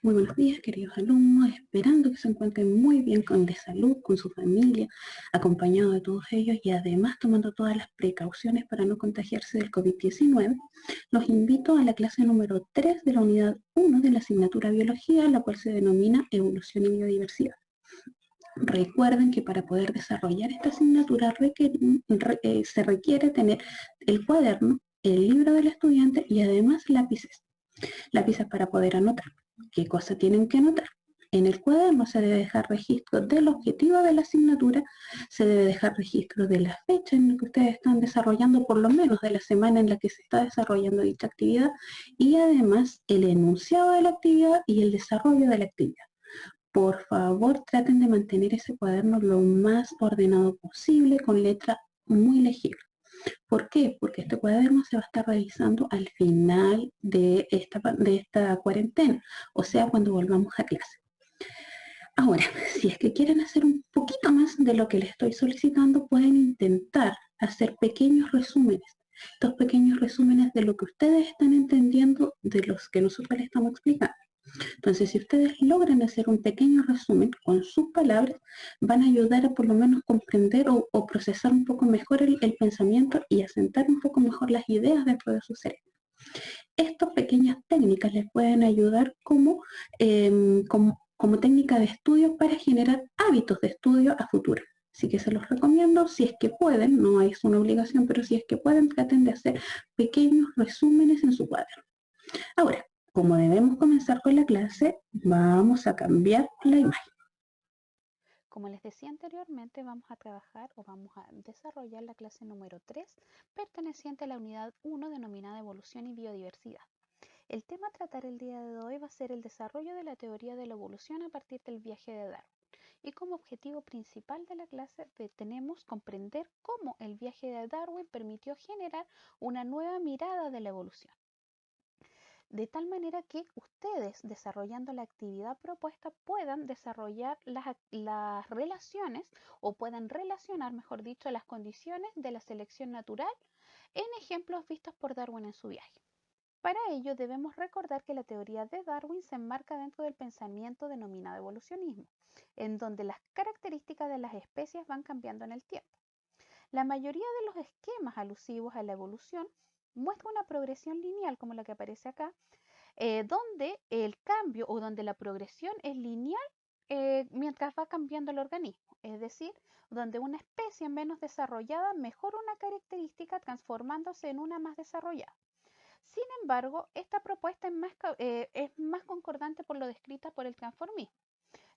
Muy buenos días, queridos alumnos, esperando que se encuentren muy bien de salud, con su familia, acompañados de todos ellos y además tomando todas las precauciones para no contagiarse del COVID-19. Los invito a la clase número 3 de la unidad 1 de la asignatura Biología, la cual se denomina Evolución y Biodiversidad. Recuerden que para poder desarrollar esta asignatura se requiere tener el cuaderno, el libro del estudiante y además lápices. Lápices para poder anotar. ¿Qué cosa tienen que anotar? En el cuaderno se debe dejar registro del objetivo de la asignatura, se debe dejar registro de la fecha en la que ustedes están desarrollando, por lo menos de la semana en la que se está desarrollando dicha actividad, y además el enunciado de la actividad y el desarrollo de la actividad. Por favor, traten de mantener ese cuaderno lo más ordenado posible, con letra muy legible. ¿Por qué? Porque este cuaderno se va a estar realizando al final de esta cuarentena, o sea, cuando volvamos a clase. Ahora, si es que quieren hacer un poquito más de lo que les estoy solicitando, pueden intentar hacer pequeños resúmenes. Estos pequeños resúmenes de lo que ustedes están entendiendo de los que nosotros les estamos explicando. Entonces, si ustedes logran hacer un pequeño resumen con sus palabras, van a ayudar a por lo menos comprender o procesar un poco mejor el pensamiento y asentar un poco mejor las ideas dentro de su cerebro. Estas pequeñas técnicas les pueden ayudar como técnica de estudio para generar hábitos de estudio a futuro. Así que se los recomiendo, si es que pueden, no es una obligación, pero si es que pueden, traten de hacer pequeños resúmenes en su cuaderno. Ahora, como debemos comenzar con la clase, vamos a cambiar la imagen. Como les decía anteriormente, vamos a trabajar o vamos a desarrollar la clase número 3, perteneciente a la unidad 1 denominada Evolución y Biodiversidad. El tema a tratar el día de hoy va a ser el desarrollo de la teoría de la evolución a partir del viaje de Darwin. Y como objetivo principal de la clase tenemos comprender cómo el viaje de Darwin permitió generar una nueva mirada de la evolución, de tal manera que ustedes, desarrollando la actividad propuesta, puedan desarrollar las relaciones o puedan relacionar, mejor dicho, las condiciones de la selección natural en ejemplos vistos por Darwin en su viaje. Para ello debemos recordar que la teoría de Darwin se enmarca dentro del pensamiento denominado evolucionismo, en donde las características de las especies van cambiando en el tiempo. La mayoría de los esquemas alusivos a la evolución muestra una progresión lineal como la que aparece acá, donde el cambio o donde la progresión es lineal mientras va cambiando el organismo, es decir, donde una especie menos desarrollada mejora una característica transformándose en una más desarrollada. Sin embargo, esta propuesta es más concordante por lo descrita por el transformismo.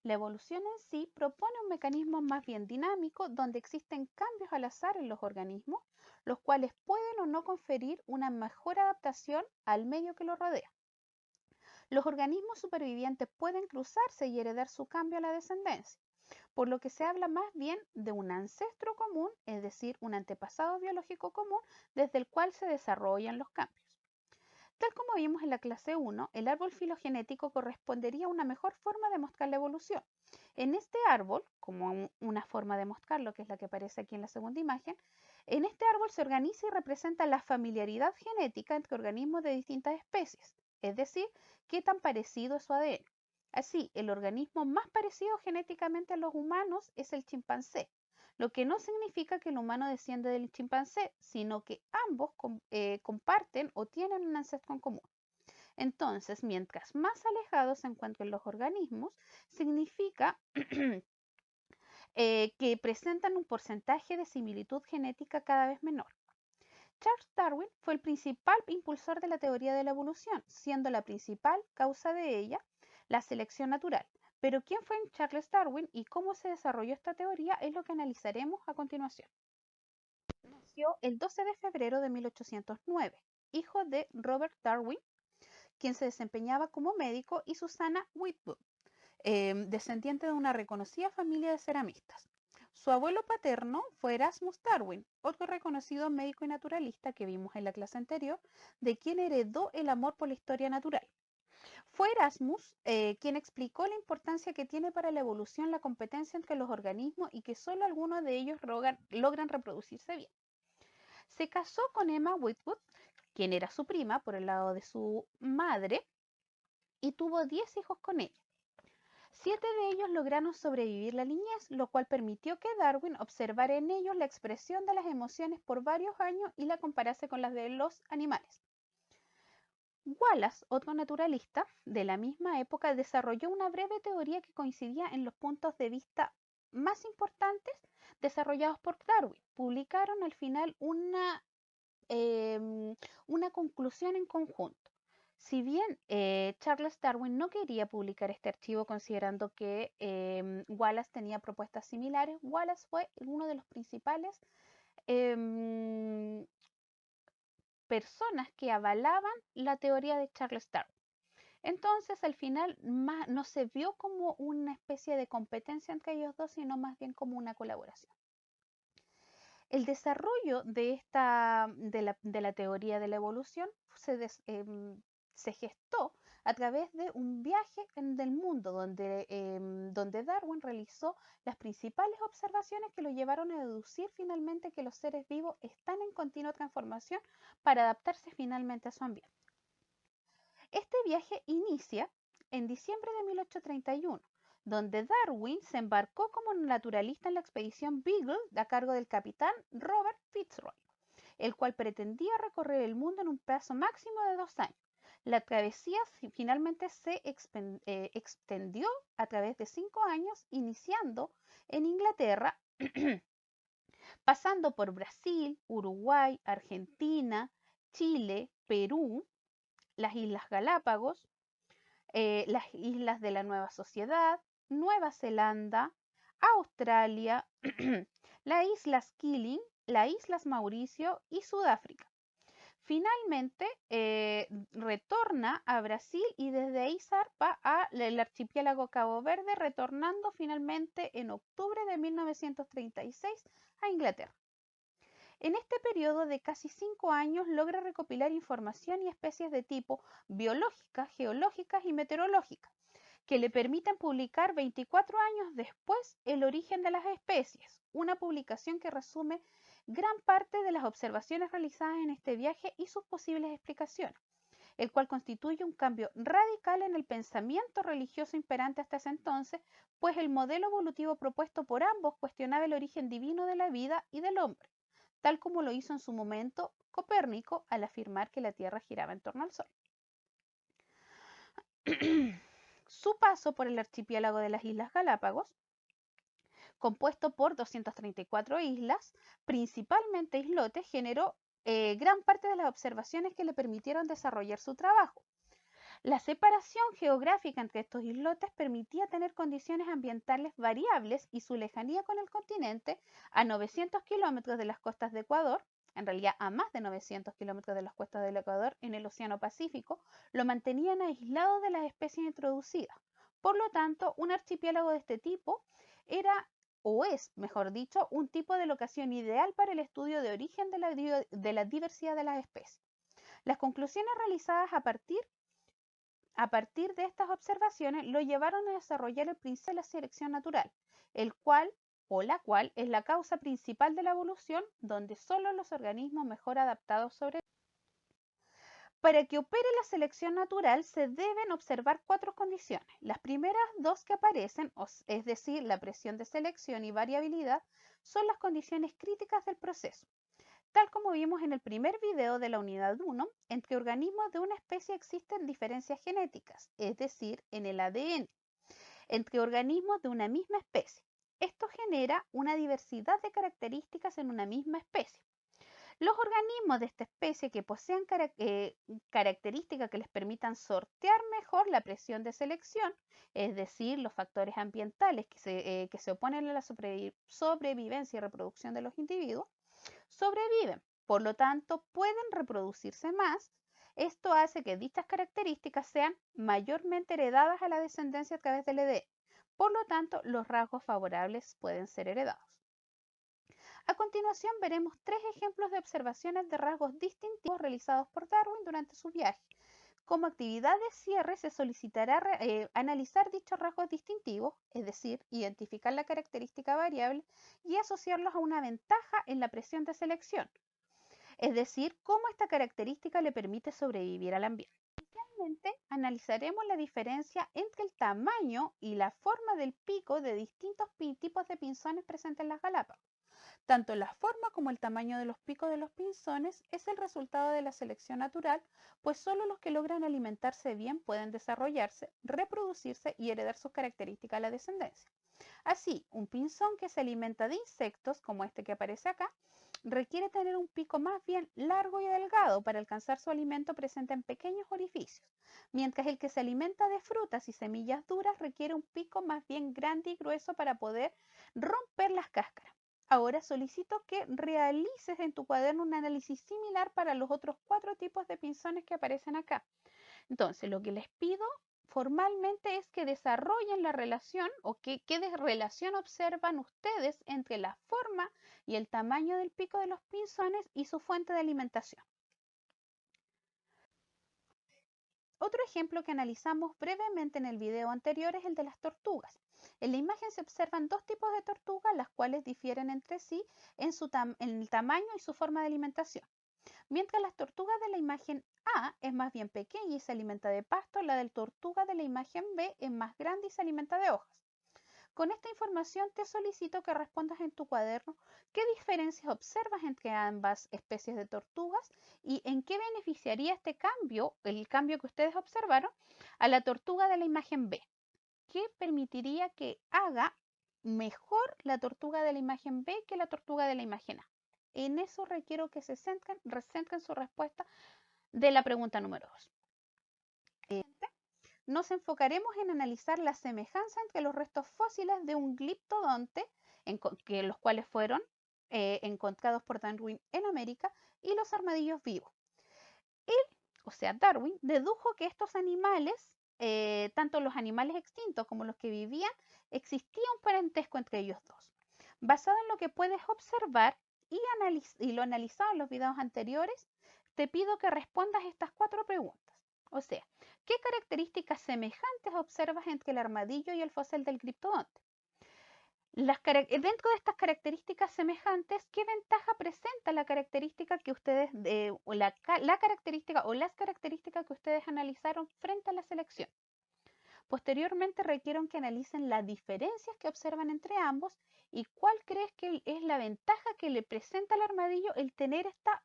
La evolución en sí propone un mecanismo más bien dinámico donde existen cambios al azar en los organismos, los cuales pueden o no conferir una mejor adaptación al medio que los rodea. Los organismos supervivientes pueden cruzarse y heredar su cambio a la descendencia, por lo que se habla más bien de un ancestro común, es decir, un antepasado biológico común desde el cual se desarrollan los cambios. Tal como vimos en la clase 1, el árbol filogenético correspondería a una mejor forma de mostrar la evolución. En este árbol, como una forma de mostrarlo, que es la que aparece aquí en la segunda imagen, en este árbol se organiza y representa la familiaridad genética entre organismos de distintas especies, es decir, qué tan parecido es su ADN. Así, el organismo más parecido genéticamente a los humanos es el chimpancé, lo que no significa que el humano desciende del chimpancé, sino que ambos comparten o tienen un ancestro en común. Entonces, mientras más alejados se encuentren los organismos, significa que presentan un porcentaje de similitud genética cada vez menor. Charles Darwin fue el principal impulsor de la teoría de la evolución, siendo la principal causa de ella la selección natural. Pero ¿quién fue Charles Darwin y cómo se desarrolló esta teoría es lo que analizaremos a continuación? Nació el 12 de febrero de 1809, hijo de Robert Darwin, quien se desempeñaba como médico, y Susana Whitwood, descendiente de una reconocida familia de ceramistas. Su abuelo paterno fue Erasmus Darwin, otro reconocido médico y naturalista que vimos en la clase anterior, de quien heredó el amor por la historia natural. Fue Erasmus quien explicó la importancia que tiene para la evolución la competencia entre los organismos y que solo algunos de ellos logran reproducirse bien. Se casó con Emma Whitwood, quien era su prima por el lado de su madre, y tuvo 10 hijos con ella. 7 de ellos lograron sobrevivir la niñez, lo cual permitió que Darwin observara en ellos la expresión de las emociones por varios años y la comparase con las de los animales. Wallace, otro naturalista de la misma época, desarrolló una breve teoría que coincidía en los puntos de vista más importantes desarrollados por Darwin. Publicaron al final una conclusión en conjunto. Si bien Charles Darwin no quería publicar este archivo considerando que Wallace tenía propuestas similares, Wallace fue uno de los principales em, personas que avalaban la teoría de Charles Darwin. Entonces, al final, no se vio como una especie de competencia entre ellos dos, sino más bien como una colaboración. El desarrollo de la teoría de la evolución se gestó a través de un viaje del mundo donde Darwin realizó las principales observaciones que lo llevaron a deducir finalmente que los seres vivos están en continua transformación para adaptarse finalmente a su ambiente. Este viaje inicia en diciembre de 1831, donde Darwin se embarcó como naturalista en la expedición Beagle a cargo del capitán Robert Fitzroy, el cual pretendía recorrer el mundo en un plazo máximo de 2 años. La travesía finalmente se extendió a través de 5 años, iniciando en Inglaterra, pasando por Brasil, Uruguay, Argentina, Chile, Perú, las Islas Galápagos, las islas de la Nueva Sociedad, Nueva Zelanda, Australia, las Islas Killing, las Islas Mauricio y Sudáfrica. Finalmente retorna a Brasil y desde ahí zarpa al archipiélago Cabo Verde, retornando finalmente en octubre de 1936 a Inglaterra. En este periodo de casi 5 años logra recopilar información y especies de tipo biológicas, geológicas y meteorológicas, que le permiten publicar 24 años después El origen de las especies, una publicación que resume gran parte de las observaciones realizadas en este viaje y sus posibles explicaciones, el cual constituye un cambio radical en el pensamiento religioso imperante hasta ese entonces, pues el modelo evolutivo propuesto por ambos cuestionaba el origen divino de la vida y del hombre, tal como lo hizo en su momento Copérnico al afirmar que la Tierra giraba en torno al Sol. Su paso por el archipiélago de las Islas Galápagos, compuesto por 234 islas, principalmente islotes, generó gran parte de las observaciones que le permitieron desarrollar su trabajo. La separación geográfica entre estos islotes permitía tener condiciones ambientales variables y su lejanía con el continente, a 900 kilómetros de las costas de Ecuador, en realidad a más de 900 kilómetros de las costas del Ecuador en el Océano Pacífico, lo mantenían aislado de las especies introducidas. Por lo tanto, un archipiélago de este tipo era, o es, mejor dicho, un tipo de locación ideal para el estudio de origen de la diversidad de las especies. Las conclusiones realizadas a partir de estas observaciones lo llevaron a desarrollar el principio de la selección natural, el cual o la cual es la causa principal de la evolución, donde solo los organismos mejor adaptados sobreviven. Para que opere la selección natural se deben observar 4 condiciones. Las primeras 2 que aparecen, es decir, la presión de selección y variabilidad, son las condiciones críticas del proceso. Tal como vimos en el primer video de la unidad 1, entre organismos de una especie existen diferencias genéticas, es decir, en el ADN, entre organismos de una misma especie. Esto genera una diversidad de características en una misma especie. Los organismos de esta especie que posean características que les permitan sortear mejor la presión de selección, es decir, los factores ambientales que se oponen a la sobrevivencia y reproducción de los individuos, sobreviven, por lo tanto pueden reproducirse más. Esto hace que dichas características sean mayormente heredadas a la descendencia a través del ADN. Por lo tanto, los rasgos favorables pueden ser heredados. A continuación veremos 3 ejemplos de observaciones de rasgos distintivos realizados por Darwin durante su viaje. Como actividad de cierre se solicitará analizar dichos rasgos distintivos, es decir, identificar la característica variable y asociarlos a una ventaja en la presión de selección, es decir, cómo esta característica le permite sobrevivir al ambiente. Finalmente, analizaremos la diferencia entre el tamaño y la forma del pico de distintos tipos de pinzones presentes en las Galápagos. Tanto la forma como el tamaño de los picos de los pinzones es el resultado de la selección natural, pues solo los que logran alimentarse bien pueden desarrollarse, reproducirse y heredar sus características a la descendencia. Así, un pinzón que se alimenta de insectos, como este que aparece acá, requiere tener un pico más bien largo y delgado para alcanzar su alimento presente en pequeños orificios, mientras el que se alimenta de frutas y semillas duras requiere un pico más bien grande y grueso para poder romper las cáscaras. Ahora solicito que realices en tu cuaderno un análisis similar para los otros 4 tipos de pinzones que aparecen acá. Entonces, lo que les pido formalmente es que desarrollen la relación o qué relación observan ustedes entre la forma y el tamaño del pico de los pinzones y su fuente de alimentación. Otro ejemplo que analizamos brevemente en el video anterior es el de las tortugas. En la imagen se observan 2 tipos de tortugas, las cuales difieren entre sí en el tamaño y su forma de alimentación. Mientras las tortugas de la imagen A es más bien pequeña y se alimenta de pasto, la del tortuga de la imagen B es más grande y se alimenta de hojas. Con esta información te solicito que respondas en tu cuaderno qué diferencias observas entre ambas especies de tortugas y en qué beneficiaría este cambio, el cambio que ustedes observaron, a la tortuga de la imagen B. ¿Qué permitiría que haga mejor la tortuga de la imagen B que la tortuga de la imagen A? En eso requiero que se centren su respuesta de la pregunta número 2. Nos enfocaremos en analizar la semejanza entre los restos fósiles de un gliptodonte, los cuales fueron encontrados por Darwin en América, y los armadillos vivos. Él, o sea, Darwin, dedujo que estos animales, tanto los animales extintos como los que vivían, existía un parentesco entre ellos dos. Basado en lo que puedes observar y lo analizado en los videos anteriores, te pido que respondas estas 4 preguntas. O sea, ¿qué características semejantes observas entre el armadillo y el fósil del gliptodonte? Dentro de estas características semejantes, ¿qué ventaja presenta la característica que ustedes, la característica o las características que ustedes analizaron frente a la selección? Posteriormente requieren que analicen las diferencias que observan entre ambos y cuál crees que es la ventaja que le presenta al armadillo el tener esta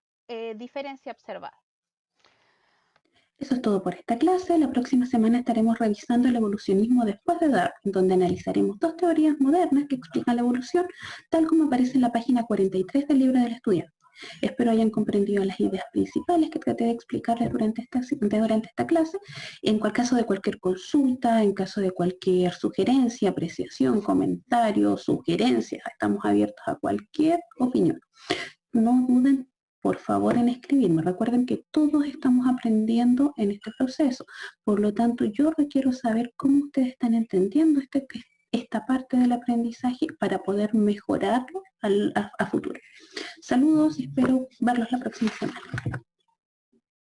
diferencia observada. Eso es todo por esta clase. La próxima semana estaremos revisando el evolucionismo después de Darwin, donde analizaremos 2 teorías modernas que explican la evolución, tal como aparece en la página 43 del libro del estudiante. Espero hayan comprendido las ideas principales que traté de explicarles durante esta clase. En caso de cualquier consulta, en caso de cualquier sugerencia, apreciación, comentario, sugerencias, estamos abiertos a cualquier opinión. No duden, por favor, en escribirme. Recuerden que todos estamos aprendiendo en este proceso. Por lo tanto, yo requiero saber cómo ustedes están entendiendo esta parte del aprendizaje para poder mejorarlo a futuro. Saludos y espero verlos la próxima semana.